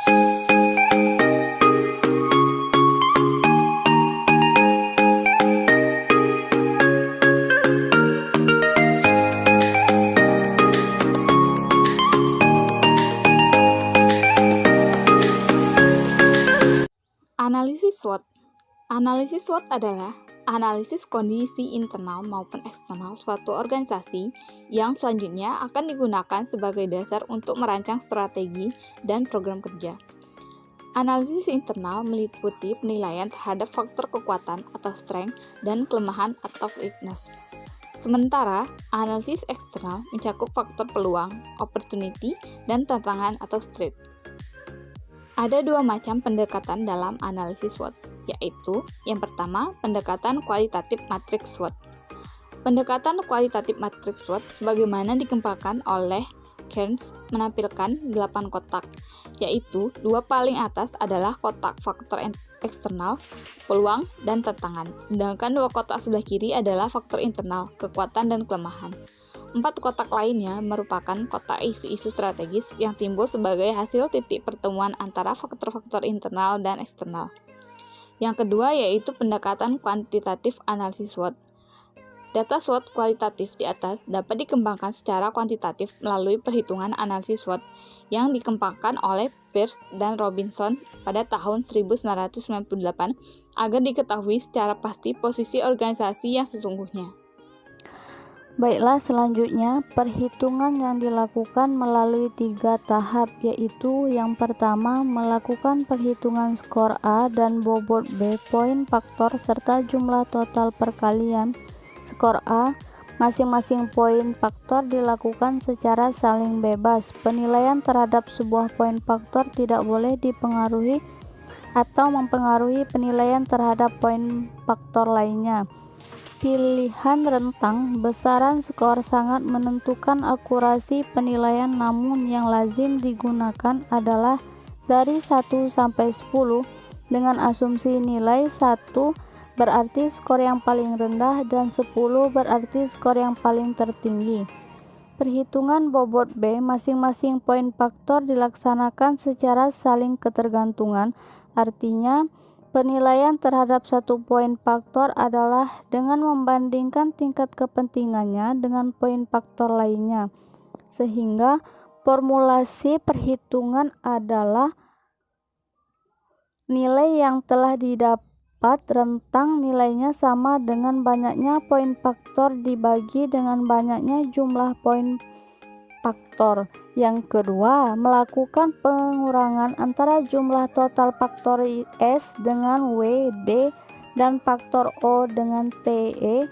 Analisis SWOT. Analisis SWOT adalah analisis kondisi internal maupun eksternal suatu organisasi yang selanjutnya akan digunakan sebagai dasar untuk merancang strategi dan program kerja. Analisis internal meliputi penilaian terhadap faktor kekuatan atau strength dan kelemahan atau weakness. Sementara, analisis eksternal mencakup faktor peluang, opportunity, dan tantangan atau threat. Ada dua macam pendekatan dalam analisis SWOT, yaitu yang pertama, pendekatan kualitatif matriks SWOT. Pendekatan kualitatif matriks SWOT sebagaimana dikembangkan oleh Kearns menampilkan 8 kotak, yaitu dua paling atas adalah kotak faktor eksternal, peluang, dan tantangan, sedangkan dua kotak sebelah kiri adalah faktor internal, kekuatan dan kelemahan. 4 kotak lainnya merupakan kotak isu-isu strategis yang timbul sebagai hasil titik pertemuan antara faktor-faktor internal dan eksternal. Yang kedua yaitu pendekatan kuantitatif analisis SWOT. Data SWOT kualitatif di atas dapat dikembangkan secara kuantitatif melalui perhitungan analisis SWOT yang dikembangkan oleh Peirce dan Robinson pada tahun 1998 agar diketahui secara pasti posisi organisasi yang sesungguhnya. Baiklah, selanjutnya perhitungan yang dilakukan melalui 3 tahap, yaitu yang pertama melakukan perhitungan skor A dan bobot B, poin faktor serta jumlah total perkalian skor A. Masing-masing poin faktor dilakukan secara saling bebas. Penilaian terhadap sebuah poin faktor tidak boleh dipengaruhi atau mempengaruhi penilaian terhadap poin faktor lainnya. Pilihan rentang besaran skor sangat menentukan akurasi penilaian, namun yang lazim digunakan adalah dari 1 sampai 10 dengan asumsi nilai 1 berarti skor yang paling rendah dan 10 berarti skor yang paling tertinggi. Perhitungan bobot B, masing-masing poin faktor dilaksanakan secara saling ketergantungan, artinya penilaian terhadap satu poin faktor adalah dengan membandingkan tingkat kepentingannya dengan poin faktor lainnya, sehingga formulasi perhitungan adalah nilai yang telah didapat rentang nilainya sama dengan banyaknya poin faktor dibagi dengan banyaknya jumlah poin faktor. Yang kedua, melakukan pengurangan antara jumlah total faktor S dengan W, D, dan faktor O dengan TE.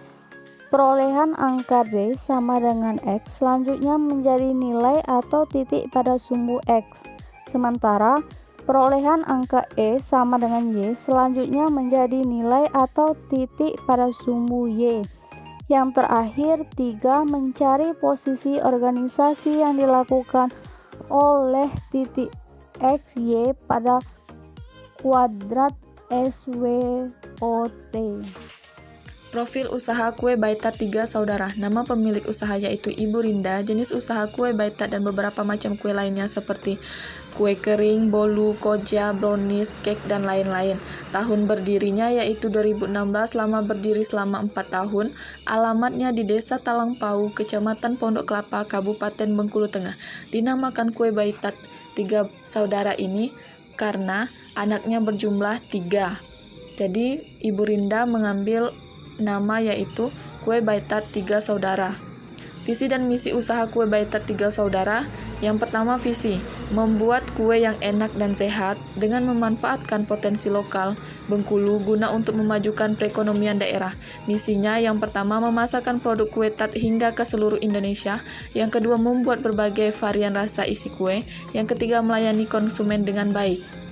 Perolehan angka D sama dengan X selanjutnya menjadi nilai atau titik pada sumbu X. Sementara perolehan angka E sama dengan Y selanjutnya menjadi nilai atau titik pada sumbu Y. Yang terakhir, 3. Mencari posisi organisasi yang dilakukan oleh titik X, Y pada kuadrat SWOT. Profil usaha kue Baitat 3 saudara. Nama pemilik usaha yaitu Ibu Rinda. Jenis usaha kue Baitat dan beberapa macam kue lainnya seperti kue kering, bolu, koja, brownies, cake, dan lain-lain. Tahun berdirinya yaitu 2016, lama berdiri selama 4 tahun. Alamatnya di Desa Talangpau, Kecamatan Pondok Kelapa, Kabupaten Bengkulu Tengah. Dinamakan kue Baitat 3 saudara ini karena anaknya berjumlah 3. Jadi Ibu Rinda mengambil nama yaitu kue Baitat 3 saudara. Visi dan misi usaha kue Baitat 3 saudara. Yang pertama, visi membuat kue yang enak dan sehat dengan memanfaatkan potensi lokal Bengkulu guna untuk memajukan perekonomian daerah. Misinya yang pertama, memasarkan produk kue tat hingga ke seluruh Indonesia. Yang kedua, membuat berbagai varian rasa isi kue. Yang ketiga, melayani konsumen dengan baik.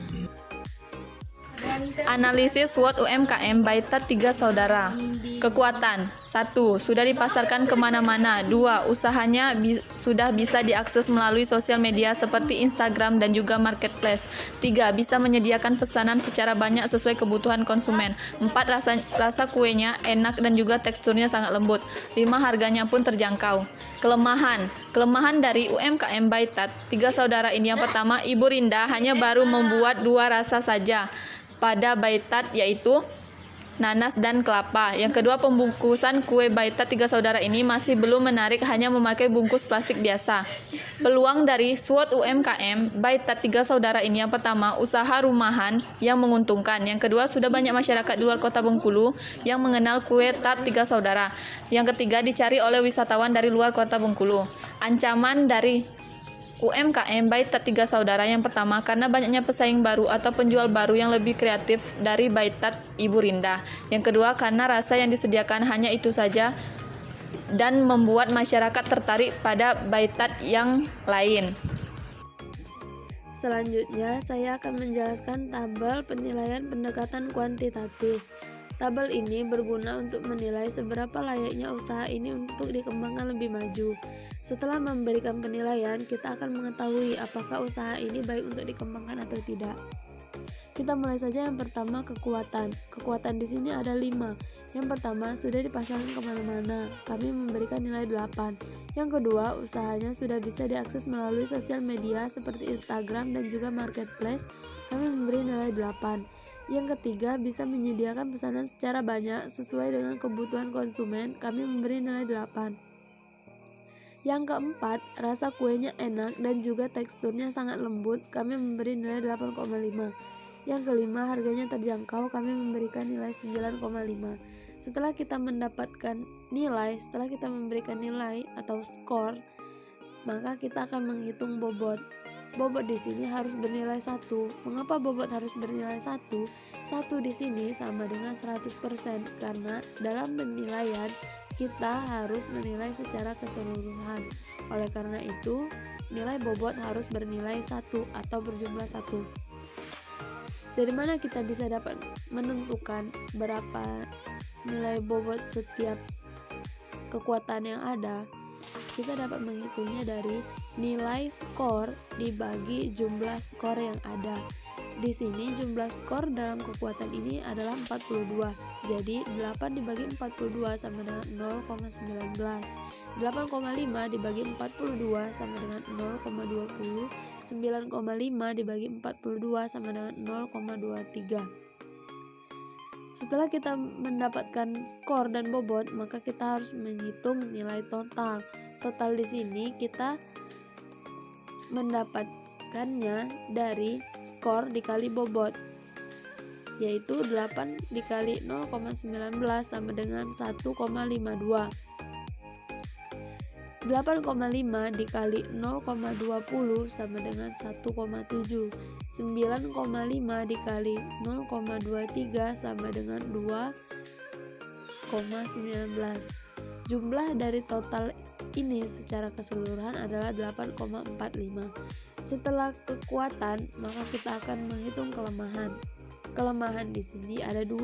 Analisis SWOT UMKM Baitat 3 saudara. Kekuatan: 1. Sudah dipasarkan kemana-mana. 2. Usahanya sudah bisa diakses melalui sosial media seperti Instagram dan juga marketplace. 3. Bisa menyediakan pesanan secara banyak sesuai kebutuhan konsumen. 4. Rasa kuenya enak dan juga teksturnya sangat lembut. 5. Harganya pun terjangkau. Kelemahan: Kelemahan dari UMKM Baitat tiga saudara ini, yang pertama, Ibu Rinda hanya baru membuat 2 rasa saja pada Baitat, yaitu nanas dan kelapa. Yang kedua, pembungkusan kue Baitat tiga saudara ini masih belum menarik, hanya memakai bungkus plastik biasa. Peluang dari SWOT UMKM Baitat tiga saudara ini, yang pertama, usaha rumahan yang menguntungkan. Yang kedua, sudah banyak masyarakat di luar kota Bengkulu yang mengenal kue tat tiga saudara. Yang ketiga, dicari oleh wisatawan dari luar kota Bengkulu. Ancaman dari UMKM Baitat tiga saudara, yang pertama, karena banyaknya pesaing baru atau penjual baru yang lebih kreatif dari Baitat Ibu Rinda. Yang kedua, karena rasa yang disediakan hanya itu saja dan membuat masyarakat tertarik pada Baitat yang lain. Selanjutnya, saya akan menjelaskan tabel penilaian pendekatan kuantitatif. Tabel ini berguna untuk menilai seberapa layaknya usaha ini untuk dikembangkan lebih maju. Setelah memberikan penilaian, kita akan mengetahui apakah usaha ini baik untuk dikembangkan atau tidak. Kita mulai saja. Yang pertama, kekuatan. Kekuatan di sini ada 5. Yang pertama, sudah dipasarkan kemana-mana. Kami memberikan nilai 8. Yang kedua, usahanya sudah bisa diakses melalui sosial media seperti Instagram dan juga marketplace. Kami memberi nilai 8. Yang ketiga, bisa menyediakan pesanan secara banyak sesuai dengan kebutuhan konsumen. Kami memberi nilai 8. Yang keempat, rasa kuenya enak dan juga teksturnya sangat lembut. Kami memberi nilai 8,5. Yang kelima, harganya terjangkau. Kami memberikan nilai 9,5. Setelah kita memberikan nilai atau skor, maka kita akan menghitung bobot. Bobot di sini harus bernilai 1. Mengapa bobot harus bernilai 1? 1 di sini sama dengan 100%, karena dalam penilaian kita harus menilai secara keseluruhan. Oleh karena itu, nilai bobot harus bernilai 1 atau berjumlah 1. Dari mana kita bisa dapat menentukan berapa nilai bobot setiap kekuatan yang ada? Kita dapat menghitungnya dari nilai skor dibagi jumlah skor yang ada. Di sini jumlah skor dalam kekuatan ini adalah 42. Jadi 8 dibagi 42 sama dengan 0,19. 8,5 dibagi 42 sama dengan 0,20. 9,5 dibagi 42 sama dengan 0,23. Setelah kita mendapatkan skor dan bobot, maka kita harus menghitung nilai total. Total di sini kita mendapatkannya dari skor dikali bobot, yaitu 8 dikali 0,19 sama dengan 1,52. 8,5 dikali 0,20 sama dengan 1,7. 9,5 dikali 0,23 sama dengan 2,19. Jumlah dari total ini secara keseluruhan adalah 8,45. Setelah kekuatan, maka kita akan menghitung kelemahan. Kelemahan di sini ada 2.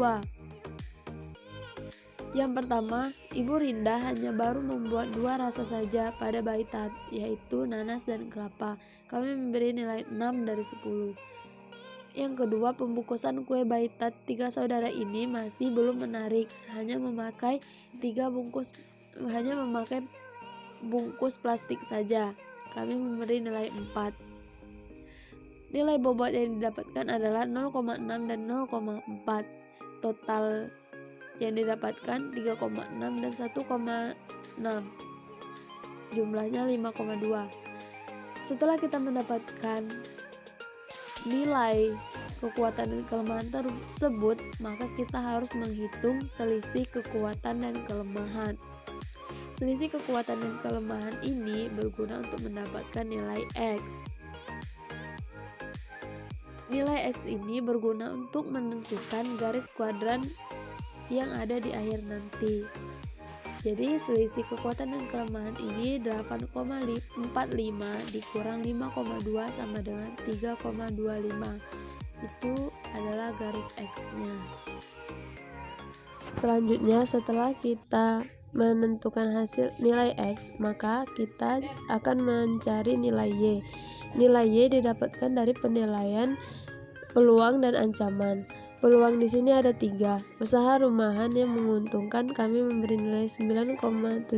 Yang pertama, Ibu Rinda hanya baru membuat 2 rasa saja pada Baitat, yaitu nanas dan kelapa. Kami memberi nilai 6 dari 10. Yang kedua, pembungkusan kue Baitat tiga saudara ini masih belum menarik, hanya memakai bungkus plastik saja. Kami memberi nilai 4. Nilai bobot yang didapatkan adalah 0,6 dan 0,4. Total yang didapatkan 3,6 dan 1,6. Jumlahnya 5,2. Setelah kita mendapatkan nilai kekuatan dan kelemahan tersebut, maka kita harus menghitung selisih kekuatan dan kelemahan. Selisih kekuatan dan kelemahan ini berguna untuk mendapatkan nilai X. Nilai X ini berguna untuk menentukan garis kuadran yang ada di akhir nanti. Jadi selisih kekuatan dan kelemahan ini 8,45 dikurang 5,2 sama dengan 3,25. Itu adalah garis X-nya. Selanjutnya, setelah kita menentukan hasil nilai X, maka kita akan mencari nilai Y. Nilai Y didapatkan dari penilaian peluang dan ancaman. Peluang di sini ada 3. Usaha rumahan yang menguntungkan kami memberi nilai 9,75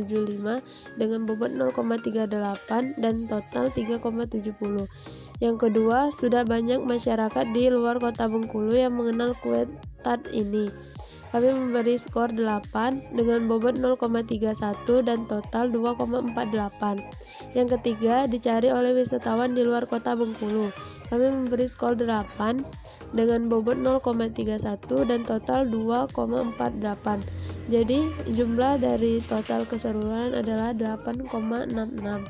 dengan bobot 0,38 dan total 3,70. Yang kedua, sudah banyak masyarakat di luar kota Bengkulu yang mengenal kue tart ini. Kami memberi skor 8 dengan bobot 0,31 dan total 2,48. Yang ketiga, dicari oleh wisatawan di luar kota Bengkulu. Kami memberi skor 8 dengan bobot 0,31 dan total 2,48. Jadi, jumlah dari total keseluruhan adalah 8,66.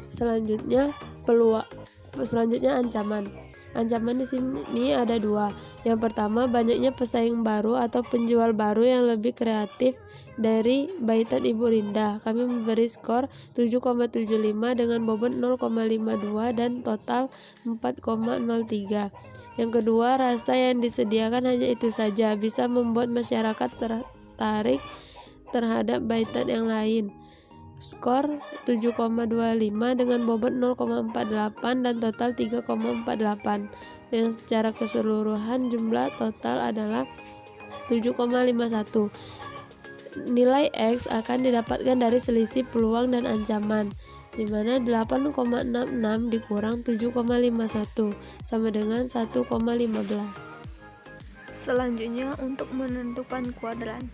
Selanjutnya, ancaman. Ancaman di sini ada 2. Yang pertama, banyaknya pesaing baru atau penjual baru yang lebih kreatif dari Baitat Ibu Rinda. Kami memberi skor 7,75 dengan bobot 0,52 dan total 4,03. Yang kedua, rasa yang disediakan hanya itu saja, bisa membuat masyarakat tertarik terhadap Baitat yang lain. Skor 7,25 dengan bobot 0,48 dan total 3,48. Dan secara keseluruhan jumlah total adalah 7,51. Nilai X akan didapatkan dari selisih peluang dan ancaman, di mana 8,66 dikurang 7,51 sama dengan 1,15. Selanjutnya untuk menentukan kuadran.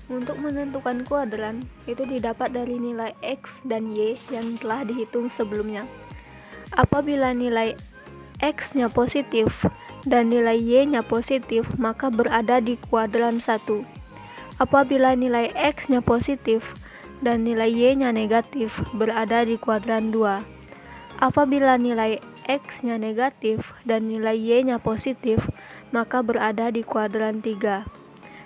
Untuk menentukan kuadran itu didapat dari nilai X dan Y yang telah dihitung sebelumnya. Apabila nilai X-nya positif dan nilai Y-nya positif, maka berada di kuadran 1. Apabila nilai X-nya positif dan nilai Y-nya negatif, berada di kuadran 2. Apabila nilai X-nya negatif dan nilai Y-nya positif, maka berada di kuadran 3.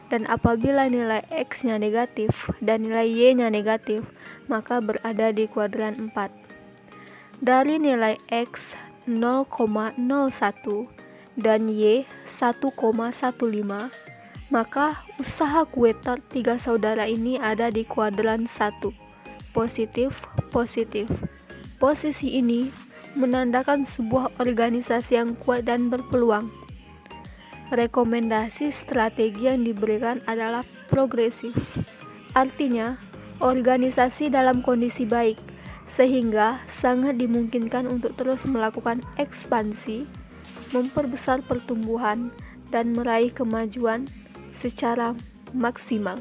Dan apabila nilai X-nya negatif dan nilai Y-nya negatif, maka berada di kuadran 4. Dari nilai X 0,01 dan Y 1,15, maka usaha kue tart 3 saudara ini ada di kuadran 1. Positif, positif. Posisi ini menandakan sebuah organisasi yang kuat dan berpeluang. Rekomendasi strategi yang diberikan adalah progresif. Artinya, organisasi dalam kondisi baik, sehingga sangat dimungkinkan untuk terus melakukan ekspansi, memperbesar pertumbuhan, dan meraih kemajuan secara maksimal.